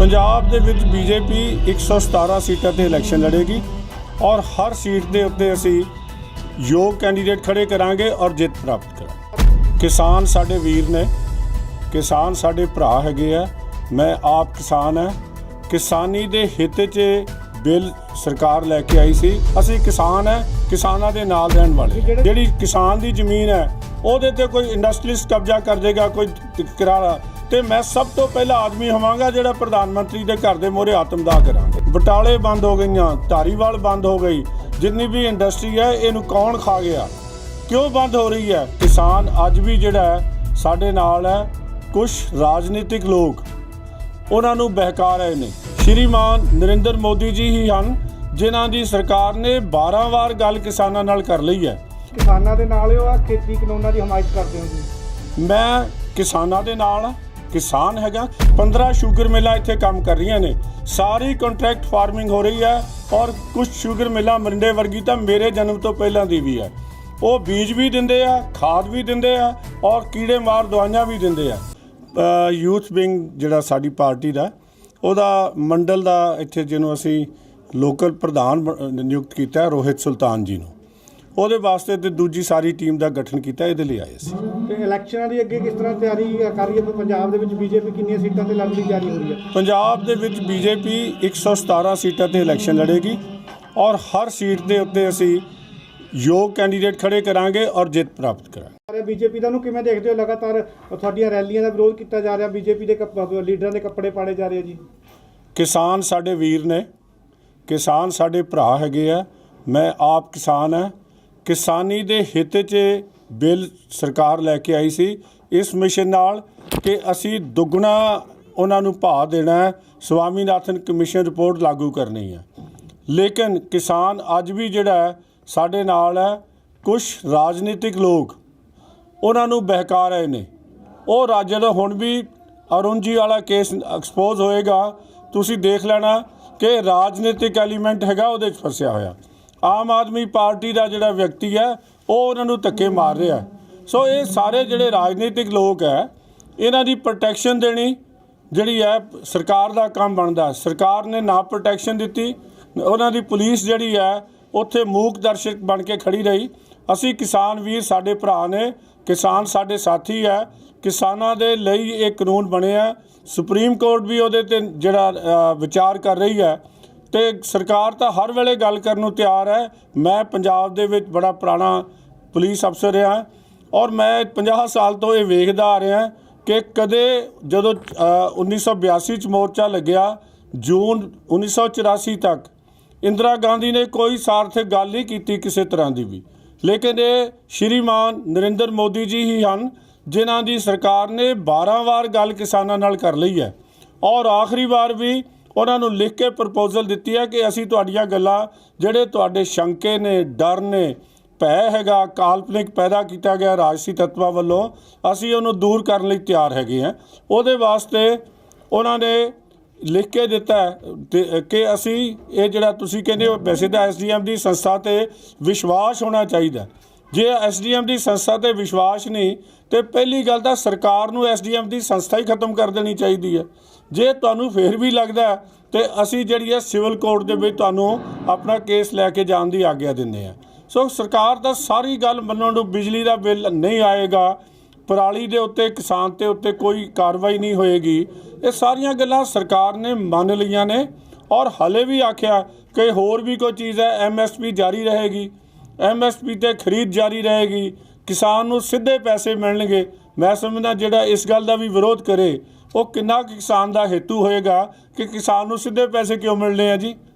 पंजाब दे विच BJP 117 सीटां ते election लड़ेगी और हर सीट के उत्ते असी योग कैंडीडेट खड़े करांगे और जित प्राप्त करांगे। किसान साडे वीर ने, किसान साडे भरा हैगे आ। मैं आप किसान है, किसानी दे हित च बिल सरकार लैके आई सी। असी किसान है, किसानां दे नाल रहण वाले। जिहड़ी किसान दी जमीन है ਉਹਦੇ ਤੇ कोई इंडस्ट्रीलिस्ट कब्जा कर देगा, कोई करारा तो मैं सब तो पहला आदमी होवांगा जिहड़ा प्रधानमंत्री के घर के मोहरे आत्मदाह करांगे। बटाले बंद हो गई, धारीवाल बंद हो गई, जितनी भी इंडस्ट्री है इनू कौन खा गया, क्यों बंद हो रही है? किसान अज भी जिहड़ा है साडे नाल है। कुछ राजनीतिक लोग उन्होंने बहका रहे हैं। श्रीमान नरेंद्र मोदी जी ही हैं जिन्हां दी सरकार ने 12 वार गल किसानां नाल कर लई है। किसानां दे नाल हो खेती कानूनां दी हमायत करदे हो जी? मैं किसानां दे नाल किसान हैगा। 15 शुगर मिलां इत्थे काम कर रही ने, सारी कॉन्ट्रैक्ट फार्मिंग हो रही है और कुछ शुगर मिलां मरिंडे वर्गी तो मेरे जन्म तो पहलां दी भी है। वो बीज भी दिंदे आ, खाद भी दिंदे आ और कीड़े मार दवाइयां भी दिंदे आ। यूथ विंग जिहड़ा साडी पार्टी दा ਉਹਦਾ ਮੰਡਲ ਦਾ ਇੱਥੇ ਜਿਹਨੂੰ ਅਸੀਂ ਲੋਕਲ ਪ੍ਰਧਾਨ ਨਿਯੁਕਤ ਕੀਤਾ ਹੈ ਰੋਹਿਤ ਸੁਲਤਾਨ ਜੀ ਨੂੰ। ਉਹਦੇ ਵਾਸਤੇ ਤੇ ਦੂਜੀ ਸਾਰੀ ਟੀਮ ਦਾ ਗਠਨ ਕੀਤਾ, ਇਹਦੇ ਲਈ ਆਏ ਸੀ। ਤੇ ਇਲੈਕਸ਼ਨਾਂ ਦੀ ਅੱਗੇ ਕਿਸ ਤਰ੍ਹਾਂ ਤਿਆਰੀ ਕਰ ਰਹੀ ਹੈ? ਪੰਜਾਬ ਦੇ ਵਿੱਚ ਬੀਜੇਪੀ ਕਿੰਨੀਆਂ ਸੀਟਾਂ ਤੇ ਲੜਨ ਦੀ ਤਿਆਰੀ ਹੋ ਰਹੀ ਹੈ? ਪੰਜਾਬ ਦੇ ਵਿੱਚ ਬੀਜੇਪੀ 117 ਸੀਟਾਂ ਤੇ ਇਲੈਕਸ਼ਨ ਲੜੇਗੀ ਔਰ ਹਰ ਸੀਟ ਦੇ ਉੱਤੇ ਅਸੀਂ ਯੋਗ ਕੈਂਡੀਡੇਟ ਖੜੇ ਕਰਾਂਗੇ ਔਰ ਜਿੱਤ ਪ੍ਰਾਪਤ ਕਰਾਂਗੇ। ਬੀਜੇਪੀ ਦਾ ਨੂੰ ਕਿਵੇਂ ਦੇਖਦੇ ਹੋ? ਲਗਾਤਾਰ ਤੁਹਾਡੀਆਂ ਰੈਲੀਆਂ ਦਾ ਵਿਰੋਧ ਕੀਤਾ ਜਾ ਰਿਹਾ, ਬੀਜੇਪੀ ਦੇ ਲੀਡਰਾਂ ਦੇ ਕੱਪੜੇ ਪਾੜੇ ਜਾ ਰਹੇ ਜੀ। ਕਿਸਾਨ ਸਾਡੇ ਵੀਰ ਨੇ, ਕਿਸਾਨ ਸਾਡੇ ਭਰਾ ਹੈਗੇ ਆ। ਮੈਂ ਆਪ ਕਿਸਾਨ ਹੈ, किसानी दे हित च बिल सरकार लैके आई सी इस मिशन नाल कि असी दुगना उन्होंने भाव देना है, स्वामीनाथन कमीशन रिपोर्ट लागू करनी है। लेकिन किसान अज भी जिहड़ा है साडे नाल है। कुछ राजनीतिक लोग उन्होंने बहका रहे हैं। वो जदों हुण भी अरुण जी वाला केस एक्सपोज होएगा, तुसी देख लेना कि राजनीतिक एलीमेंट हैगा उहदे च फसिया होया। आम आदमी पार्टी का जिहड़ा व्यक्ति है वो उन्होंने धक्के मार रहा है। सो ये सारे जिहड़े राजनीतिक लोग है इन्हां दी प्रोटैक्शन देनी जिहड़ी है सरकार का काम बनता। सरकार ने ना प्रोटैक्शन दी, उन्हां दी पुलिस जिहड़ी है उत्थे मूक दर्शक बन के खड़ी रही। असी किसान वीर साडे भरा ने, किसान साडे साथी है। किसानां दे लई ये कानून बने है। सुप्रीम कोर्ट भी उहदे ते जिहड़ा विचार कर रही है तो सरकार तो हर वेले गल करन नूं तैयार है। मैं पंजाब दे विच बड़ा पुराना पुलिस अफसर रहा और मैं 50 साल तो ये वेखदा आ रहा कि कदे जदों 1982 च मोर्चा लग्या, जून 1984 तक इंदिरा गांधी ने कोई सार्थक गल नहीं की किसी तरह की भी। लेकिन ये श्रीमान नरेंद्र मोदी जी ही हैं जिन्हां दी सरकार ने 12 वार गल किसानां नाल कर लई है और आखिरी बार भी उन्होंने लिख के प्रपोजल दी है कि असी तुहाड़ियां गल्लां जिहड़े तुहाडे शंके ने, डर ने, भै हैगा, काल्पनिक पैदा किया गया राजसी तत्वां वल्लों, असी उहनूं दूर करने लई तैयार हैगे हैं। उहदे वास्ते उन्होंने लिख के दिता है कि असी ये जिहड़ा तुसीं कहंदे हो वैसे तो SDM की संस्था ते विश्वास होना चाहिए। जे SDM की संस्था ते विश्वास नहीं तो पहली गल तो सरकार नूं SDM की संस्था ही खत्म कर देनी चाहिए है। जे तुहानूं फिर भी लगता है तो असी जिहड़ी है सिविल कोर्ट दे विच तुहानूं अपना केस लैके जाण दी आग्या दिंदे आ। सो सरकार दा सारी गल मन्नण नूं बिजली का बिल नहीं आएगा, पराली दे उत्ते किसान के उत्ते कोई कार्रवाई नहीं होएगी, ये सारियां गल्लां सरकार ने मान लईआं ने और हले भी आख्या कि होर भी कोई चीज़ है MSP जारी रहेगी, MSP ते खरीद जारी रहेगी, किसान नूं सीधे पैसे मिलणगे। मैं समझदा जिहड़ा इस गल का भी विरोध करे वो किन्ना किसान का हेतु होएगा कि किसान नूं सीधे पैसे क्यों मिलने हैं जी?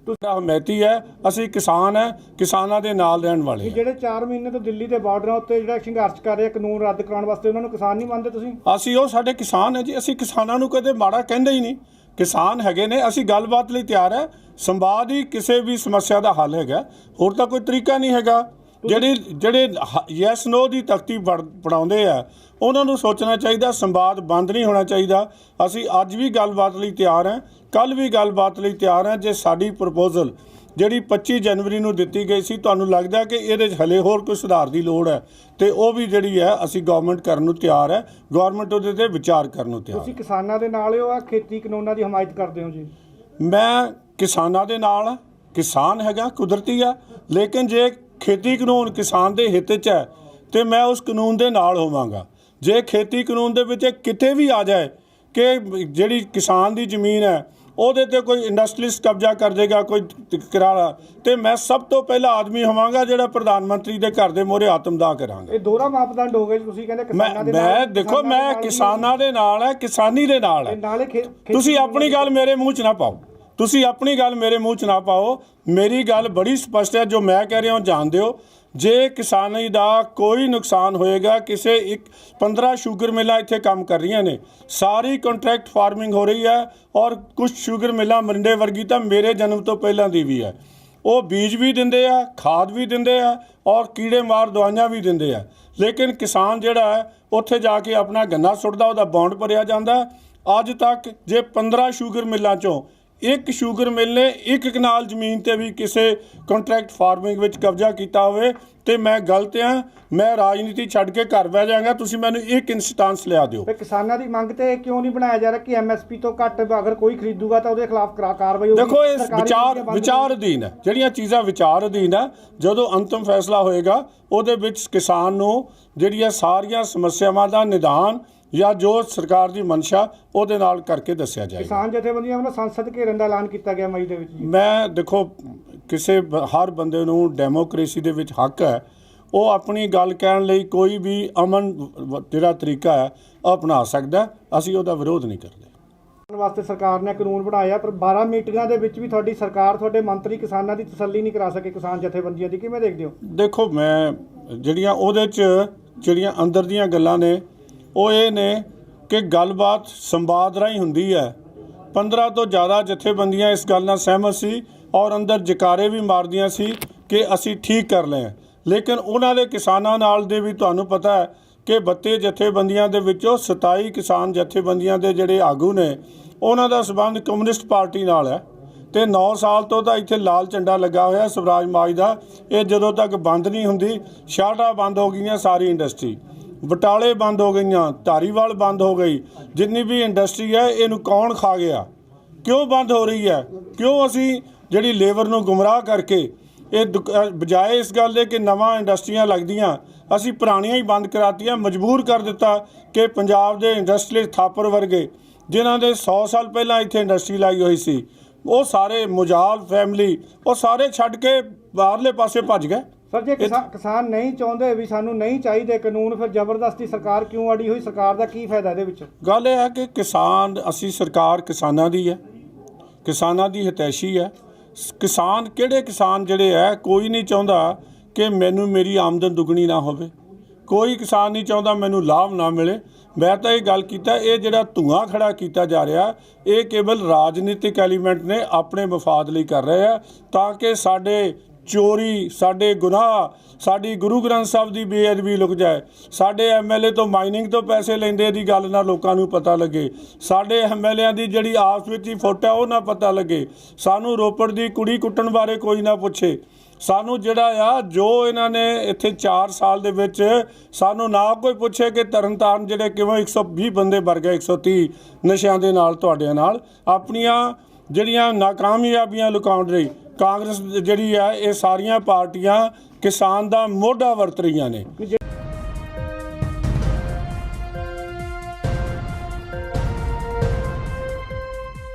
हमैती है, असी किसान है, किसानां दे नाल रहण वाले हैं। ਜਿਹੜੇ 4 ਮਹੀਨੇ ਤੋਂ ਦਿੱਲੀ ਦੇ ਬਾਰਡਰਾਂ ਉੱਤੇ ਜਿਹੜਾ ਸੰਘਰਸ਼ ਕਰ ਰਹੇ ਕਾਨੂੰਨ ਰੱਦ ਕਰਾਉਣ ਵਾਸਤੇ ਉਹਨਾਂ ਨੂੰ ਕਿਸਾਨ ਨਹੀਂ ਮੰਨਦੇ ਤੁਸੀਂ? ਅਸੀਂ ਉਹ ਸਾਡੇ ਕਿਸਾਨ ਹੈ ਜੀ, ਅਸੀਂ ਕਿਸਾਨਾਂ ਨੂੰ ਕਦੇ ਮਾੜਾ ਕਹਿੰਦੇ ਹੀ ਨਹੀਂ। ਕਿਸਾਨ ਹੈਗੇ ਨੇ, ਅਸੀਂ ਗੱਲਬਾਤ ਲਈ ਤਿਆਰ ਹੈ। ਸੰਵਾਦ ਹੀ ਕਿਸੇ ਵੀ ਸਮੱਸਿਆ ਦਾ ਹੱਲ ਹੈਗਾ, ਹੋਰ ਤਾਂ ਕੋਈ ਤਰੀਕਾ ਨਹੀਂ ਹੈਗਾ। ਜਿਹੜੇ ਯੈਸ ਨੋ ਦੀ ਤਖਤੀ ਪੜਾਉਂਦੇ ਆ ਉਹਨਾਂ ਨੂੰ ਸੋਚਣਾ ਚਾਹੀਦਾ, ਸੰਵਾਦ ਬੰਦ ਨਹੀਂ ਹੋਣਾ ਚਾਹੀਦਾ। ਅਸੀਂ ਅੱਜ ਵੀ ਗੱਲਬਾਤ ਲਈ ਤਿਆਰ ਹਾਂ, ਕੱਲ੍ਹ ਵੀ ਗੱਲਬਾਤ ਲਈ ਤਿਆਰ ਹਾਂ। ਜੇ ਸਾਡੀ ਪ੍ਰਪੋਜ਼ਲ ਜਿਹੜੀ 25 ਜਨਵਰੀ ਨੂੰ ਦਿੱਤੀ ਗਈ ਸੀ, ਤੁਹਾਨੂੰ ਲੱਗਦਾ ਕਿ ਇਹਦੇ 'ਚ ਹਲੇ ਹੋਰ ਕੋਈ ਸੁਧਾਰ ਦੀ ਲੋੜ ਹੈ? ਤੇ ਉਹ ਵੀ ਜਿਹੜੀ ਹੈ ਅਸੀਂ ਗਵਰਨਮੈਂਟ ਕਰਨ ਨੂੰ ਤਿਆਰ ਹੈ, ਗਵਰਨਮੈਂਟ ਉਹਦੇ 'ਤੇ ਵਿਚਾਰ ਕਰਨ ਨੂੰ ਤਿਆਰ ਤੁਸੀਂ ਹੈ। ਕਿਸਾਨਾਂ ਦੇ ਨਾਲ ਹੋ ਆ ਖੇਤੀ ਕਾਨੂੰਨਾਂ ਦੀ ਹਮਾਇਤ ਕਰਦੇ ਹੋ ਜੀ? ਮੈਂ ਕਿਸਾਨਾਂ ਦੇ ਨਾਲ ਹਾਂ, ਕਿਸਾਨ ਹੈਗਾ, ਕੁਦਰਤੀ ਆ, ਲੇਕਿਨ ਜੇ ਖੇਤੀ ਕਾਨੂੰਨ ਕਿਸਾਨ ਦੇ ਹਿੱਤ 'ਚ ਹੈ ਤੇ ਮੈਂ ਉਸ ਕਾਨੂੰਨ ਦੇ ਨਾਲ ਹੋਵਾਂਗਾ। ਜੇ ਖੇਤੀ ਕਾਨੂੰਨ ਦੇ ਵਿੱਚ ਕਿਤੇ ਵੀ ਆ ਜਾਏ ਕਿ ਜਿਹੜੀ ਕਿਸਾਨ ਦੀ ਜ਼ਮੀਨ ਹੈ ਉਹਦੇ ਤੇ ਕੋਈ ਇੰਡਸਟਰੀਲਿਸਟ ਕਬਜ਼ਾ ਕਰ ਦੇਗਾ, ਕੋਈ ਕਰਾਲਾ, ਤੇ ਮੈਂ ਸਭ ਤੋਂ ਪਹਿਲਾ ਆਦਮੀ ਹੋਵਾਂਗਾ ਜਿਹੜਾ ਪ੍ਰਧਾਨ ਮੰਤਰੀ ਦੇ ਘਰ ਦੇ ਮੂਹਰੇ ਆਤਮਦਾਹ ਕਰਾਂਗਾ। ਇਹ ਦੋਹਰਾ ਮਾਪਦੰਡ ਹੋ ਗਏ ਜੀ। ਤੁਸੀਂ ਕਹਿੰਦੇ ਕਿਸਾਨਾਂ ਦੇ ਨਾਲ, ਮੈਂ ਦੇਖੋ, ਮੈਂ ਕਿਸਾਨਾਂ ਦੇ ਨਾਲ ਹੈ, ਕਿਸਾਨੀ ਦੇ ਨਾਲ ਹੈ। ਨਾਲੇ ਤੁਸੀਂ ਆਪਣੀ ਗੱਲ ਮੇਰੇ ਮੂੰਹ 'ਚ ਨਾ ਪਾਓ, ਤੁਸੀਂ ਆਪਣੀ ਗੱਲ ਮੇਰੇ ਮੂੰਹ 'ਚ ਨਾ ਪਾਓ। ਮੇਰੀ ਗੱਲ ਬੜੀ ਸਪਸ਼ਟ ਹੈ, ਜੋ ਮੈਂ ਕਹਿ ਰਿਹਾ ਹਾਂ ਜਾਣਦੇ ਹੋ। ਜੇ ਕਿਸਾਨੀ ਦਾ ਕੋਈ ਨੁਕਸਾਨ ਹੋਏਗਾ, ਕਿਸੇ 15 ਸ਼ੂਗਰ ਮਿਲਾਂ ਇੱਥੇ ਕੰਮ ਕਰ ਰਹੀਆਂ ਨੇ, ਸਾਰੀ ਕੰਟਰੈਕਟ ਫਾਰਮਿੰਗ ਹੋ ਰਹੀ ਹੈ, ਔਰ ਕੁਝ ਸ਼ੂਗਰ ਮਿਲਾਂ ਮਰਿੰਡੇ ਵਰਗੀ ਤਾਂ ਮੇਰੇ ਜਨਮ ਤੋਂ ਪਹਿਲਾਂ ਦੀ ਵੀ ਹੈ। ਉਹ ਬੀਜ ਵੀ ਦਿੰਦੇ ਆ, ਖਾਦ ਵੀ ਦਿੰਦੇ ਆ, ਔਰ ਕੀੜੇ ਮਾਰ ਦਵਾਈਆਂ ਵੀ ਦਿੰਦੇ ਆ, ਲੇਕਿਨ ਕਿਸਾਨ ਜਿਹੜਾ ਹੈ ਉੱਥੇ ਜਾ ਕੇ ਆਪਣਾ ਗੰਨਾ ਸੁੱਟਦਾ, ਉਹਦਾ ਬੌਂਡ ਭਰਿਆ ਜਾਂਦਾ। ਅੱਜ ਤੱਕ ਜੇ 15 ਸ਼ੂਗਰ ਮਿਲਾਂ 'ਚੋਂ ਇੱਕ ਸ਼ੂਗਰ ਮਿਲ ਨੇ ਇੱਕ ਕਨਾਲ ਜ਼ਮੀਨ ਤੇ ਵੀ ਕਿਸੇ ਕੰਟਰੈਕਟ ਫਾਰਮਿੰਗ ਵਿੱਚ ਕਬਜ਼ਾ ਕੀਤਾ ਹੋਵੇ ਤੇ ਮੈਂ ਗਲਤ ਹਾਂ, ਮੈਂ ਰਾਜਨੀਤੀ ਛੱਡ ਕੇ ਘਰ ਬਹਿ ਜਾਵਾਂਗਾ। ਤੁਸੀਂ ਮੈਨੂੰ ਇੱਕ ਇੰਸਟੈਂਸ ਲਿਆ ਦਿਓ। ਤੇ ਕਿਸਾਨਾਂ ਦੀ ਮੰਗ ਤੇ ਕਿਉਂ ਨਹੀਂ ਬਣਾਇਆ ਜਾ ਰਿਹਾ ਕਿ ਐਮਐਸਪੀ ਤੋਂ ਘੱਟ ਅਗਰ ਕੋਈ ਖਰੀਦੂਗਾ ਤਾਂ ਉਹਦੇ ਖਿਲਾਫ ਕਾਰਵਾਈ ਹੋਊਗੀ? ਦੇਖੋ, ਇਹ ਵਿਚਾਰ ਅਧੀਨ ਹੈ, ਜਿਹੜੀਆਂ ਚੀਜ਼ਾਂ ਵਿਚਾਰ ਅਧੀਨ ਹੈ। ਜਦੋਂ ਅੰਤਿਮ ਫੈਸਲਾ ਹੋਏਗਾ ਉਹਦੇ ਵਿੱਚ ਕਿਸਾਨ ਨੂੰ ਜਿਹੜੀਆਂ ਸਾਰੀਆਂ ਸਮੱਸਿਆਵਾਂ ਦਾ ਨਿਦਾਨ ਜਾਂ ਜੋ ਸਰਕਾਰ ਦੀ ਮਨਸ਼ਾ ਉਹਦੇ ਨਾਲ ਕਰਕੇ ਦੱਸਿਆ ਜਾਏਗਾ। ਕਿਸਾਨ ਜਥੇਬੰਦੀਆਂ ਵੱਲੋਂ ਸੰਸਦ ਘੇਰਨ ਦਾ ਐਲਾਨ ਕੀਤਾ ਗਿਆ ਮਈ ਦੇ ਵਿੱਚ ਜੀ। ਮੈਂ ਦੇਖੋ, ਹਰ ਬੰਦੇ ਨੂੰ ਡੈਮੋਕ੍ਰੇਸੀ ਦੇ ਵਿੱਚ ਹੱਕ ਹੈ, ਉਹ ਆਪਣੀ ਗੱਲ ਕਹਿਣ ਲਈ ਕੋਈ ਵੀ ਅਮਨ ਜਿਹੜਾ ਤਰੀਕਾ ਹੈ ਅਪਣਾ ਸਕਦਾ। ਅਸੀਂ ਉਹਦਾ ਵਿਰੋਧ ਨਹੀਂ ਕਰਦੇ। ਵਾਸਤੇ ਸਰਕਾਰ ਨੇ ਕਾਨੂੰਨ ਬਣਾਇਆ, ਪਰ 12 ਮੀਟਿੰਗਾਂ ਦੇ ਵਿੱਚ ਵੀ ਤੁਹਾਡੀ ਸਰਕਾਰ, ਤੁਹਾਡੇ ਮੰਤਰੀ ਕਿਸਾਨਾਂ ਦੀ ਤਸੱਲੀ ਨਹੀਂ ਕਰਾ ਸਕੇ ਕਿਸਾਨ ਜਥੇਬੰਦੀਆਂ ਦੀ। ਕਿਵੇਂ ਦੇਖਦੇ ਹੋ? ਦੇਖੋ, ਮੈਂ ਜਿਹੜੀਆਂ ਉਹਦੇ 'ਚ ਜਿਹੜੀਆਂ ਅੰਦਰ ਦੀਆਂ ਗੱਲਾਂ ਨੇ ਉਹ ਇਹ ਨੇ ਕਿ ਗੱਲਬਾਤ ਸੰਵਾਦ ਰਾਹੀਂ ਹੁੰਦੀ ਹੈ। 15 ਤੋਂ ਜ਼ਿਆਦਾ ਜਥੇਬੰਦੀਆਂ ਇਸ ਗੱਲ ਨਾਲ ਸਹਿਮਤ ਸੀ ਔਰ ਅੰਦਰ ਜਕਾਰੇ ਵੀ ਮਾਰਦੀਆਂ ਸੀ ਕਿ ਅਸੀਂ ਠੀਕ ਕਰ ਲਏ, ਲੇਕਿਨ ਉਹਨਾਂ ਦੇ ਕਿਸਾਨਾਂ ਨਾਲ ਦੇ ਵੀ ਤੁਹਾਨੂੰ ਪਤਾ ਹੈ ਕਿ 32 ਜਥੇਬੰਦੀਆਂ ਦੇ ਵਿੱਚੋਂ 27 ਕਿਸਾਨ ਜਥੇਬੰਦੀਆਂ ਦੇ ਜਿਹੜੇ ਆਗੂ ਨੇ ਉਹਨਾਂ ਦਾ ਸੰਬੰਧ ਕਮਿਊਨਿਸਟ ਪਾਰਟੀ ਨਾਲ ਹੈ ਤੇ 9 ਸਾਲ ਤੋਂ ਤਾਂ ਇੱਥੇ ਲਾਲ ਝੰਡਾ ਲੱਗਾ ਹੋਇਆ ਸਵਰਾਜ ਮਾਜ ਦਾ। ਇਹ ਜਦੋਂ ਤੱਕ ਬੰਦ ਨਹੀਂ ਹੁੰਦੀ, ਸ਼ਾਰਟਾਂ ਬੰਦ ਹੋ ਗਈਆਂ, ਸਾਰੀ ਇੰਡਸਟਰੀ, ਬਟਾਲੇ ਬੰਦ ਹੋ ਗਈਆਂ, ਧਾਰੀਵਾਲ ਬੰਦ ਹੋ ਗਈ, ਜਿੰਨੀ ਵੀ ਇੰਡਸਟਰੀ ਹੈ ਇਹਨੂੰ ਕੌਣ ਖਾ ਗਿਆ? ਕਿਉਂ ਬੰਦ ਹੋ ਰਹੀ ਹੈ? ਕਿਉਂ ਅਸੀਂ ਜਿਹੜੀ ਲੇਬਰ ਨੂੰ ਗੁੰਮਰਾਹ ਕਰਕੇ ਇਹ ਬਜਾਏ ਇਸ ਗੱਲ ਦੇ ਕਿ ਨਵਾਂ ਇੰਡਸਟਰੀਆਂ ਲੱਗਦੀਆਂ, ਅਸੀਂ ਪੁਰਾਣੀਆਂ ਹੀ ਬੰਦ ਕਰਾਤੀਆਂ। ਮਜਬੂਰ ਕਰ ਦਿੱਤਾ ਕਿ ਪੰਜਾਬ ਦੇ ਇੰਡਸਟਰੀਅਲਿਸਟ ਥਾਪਰ ਵਰਗੇ ਜਿਨ੍ਹਾਂ ਦੇ 100 ਸਾਲ ਪਹਿਲਾਂ ਇੱਥੇ ਇੰਡਸਟਰੀ ਲਾਈ ਹੋਈ ਸੀ, ਉਹ ਸਾਰੇ ਮੁਜਾਲ ਫੈਮਿਲੀ ਉਹ ਸਾਰੇ ਛੱਡ ਕੇ ਬਾਹਰਲੇ ਪਾਸੇ ਭੱਜ ਗਏ। ਸਰ, ਜੇ ਕਿਸਾਨ ਨਹੀਂ ਚਾਹੁੰਦੇ ਵੀ ਸਾਨੂੰ ਨਹੀਂ ਚਾਹੀਦੇ ਕਾਨੂੰਨ, ਫਿਰ ਜ਼ਬਰਦਸਤੀ ਸਰਕਾਰ ਕਿਉਂ ਅੜੀ ਹੋਈ? ਸਰਕਾਰ ਦਾ ਕੀ ਫਾਇਦਾ ਇਹਦੇ ਵਿੱਚ? ਗੱਲ ਇਹ ਹੈ ਕਿ ਸਰਕਾਰ ਕਿਸਾਨਾਂ ਦੀ ਹੈ, ਕਿਸਾਨਾਂ ਦੀ ਹਿਤੈਸ਼ੀ ਹੈ। ਕਿਸਾਨ ਕਿਸਾਨ ਜਿਹੜੇ ਹੈ, ਕੋਈ ਨਹੀਂ ਚਾਹੁੰਦਾ ਕਿ ਮੈਨੂੰ ਮੇਰੀ ਆਮਦਨ ਦੁੱਗਣੀ ਨਾ ਹੋਵੇ, ਕੋਈ ਕਿਸਾਨ ਨਹੀਂ ਚਾਹੁੰਦਾ ਮੈਨੂੰ ਲਾਭ ਨਾ ਮਿਲੇ। ਮੈਂ ਤਾਂ ਇਹ ਗੱਲ ਕੀਤਾ, ਇਹ ਜਿਹੜਾ ਧੂਆਂ ਖੜਾ ਕੀਤਾ ਜਾ ਰਿਹਾ ਇਹ ਕੇਵਲ ਰਾਜਨੀਤਿਕ ਐਲੀਮੈਂਟ ਨੇ ਆਪਣੇ ਮਫਾਦ ਲਈ ਕਰ ਰਹੇ ਆ, ਤਾਂ ਕਿ ਸਾਡੇ ਚੋਰੀ, ਸਾਡੇ ਗੁਨਾਹ, ਸਾਡੀ ਗੁਰੂ ਗ੍ਰੰਥ ਸਾਹਿਬ ਦੀ ਬੇਅਦਬੀ ਲੁਕ ਜਾਏ, ਸਾਡੇ ਐਮਐਲਏ ਤੋਂ ਮਾਈਨਿੰਗ ਤੋਂ ਪੈਸੇ ਲੈਂਦੇ ਦੀ ਗੱਲ ਨਾ ਲੋਕਾਂ ਨੂੰ ਪਤਾ ਲੱਗੇ, ਸਾਡੇ ਐਮਐਲਏਆਂ ਦੀ ਜਿਹੜੀ ਆਪਸ ਵਿੱਚ ਹੀ ਫੋਟੋ ਹੈ ਉਹ ਨਾ ਪਤਾ ਲੱਗੇ, ਸਾਨੂੰ ਰੋਪੜ ਦੀ ਕੁੜੀ ਕੁੱਟਣ ਬਾਰੇ ਕੋਈ ਨਾ ਪੁੱਛੇ, ਸਾਨੂੰ ਜਿਹੜਾ ਆ ਜੋ ਇਹਨਾਂ ਨੇ ਇੱਥੇ 4 ਸਾਲ ਦੇ ਵਿੱਚ ਸਾਨੂੰ ਨਾ ਕੋਈ ਪੁੱਛੇ ਕਿ ਤਰਨਤਾਰਨ ਜਿਹੜੇ ਕਿਵੇਂ 120 ਬੰਦੇ ਮਰ ਗਏ, 130 ਨਸ਼ਿਆਂ ਦੇ ਨਾਲ, ਤੁਹਾਡਿਆਂ ਨਾਲ, ਆਪਣੀਆਂ ਜਿਹੜੀਆਂ ਨਾਕਾਮਯਾਬੀਆਂ ਲੁਕਾਉਣ ਲਈ ਕਾਂਗਰਸ ਜਿਹੜੀ ਆ, ਇਹ ਸਾਰੀਆਂ ਪਾਰਟੀਆਂ ਕਿਸਾਨ ਦਾ ਮੋਢਾ ਵਰਤ ਰਹੀਆਂ ਨੇ।